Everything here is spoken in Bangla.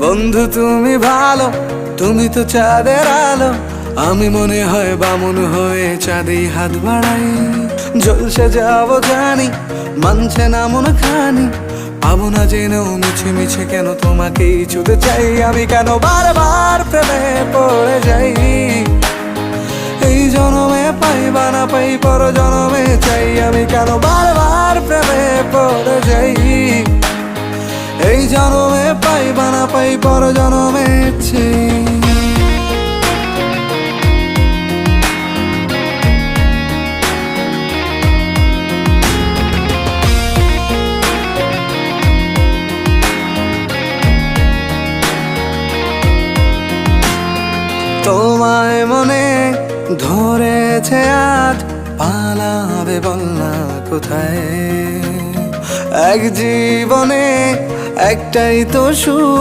বন্ধু তুমি ভালো, তুমি তো চাঁদের আলো, আমি মনে হয় বামুন হয়ে চাঁদে হাত বাড়াই। জলসে যাবো জানি, মানছে না মন খানি, পাবো না জেনেও মিছে মিছে কেন তোমাকেই ছুতে চাই। আমি কেন বারবার প্রেমে পড়ে যাই, এই জনমে পাই বা না পাই পর জনমে চাই। আমি কেন বারবার প্রেমে পড়ে যাই, এই জনমে পাই বা না পাই পর জনমে চাই। তোমায় মনে ধরেছে আজ, পালাবে বল না কোথায়। এক জীবনে একটাই তো সুখ,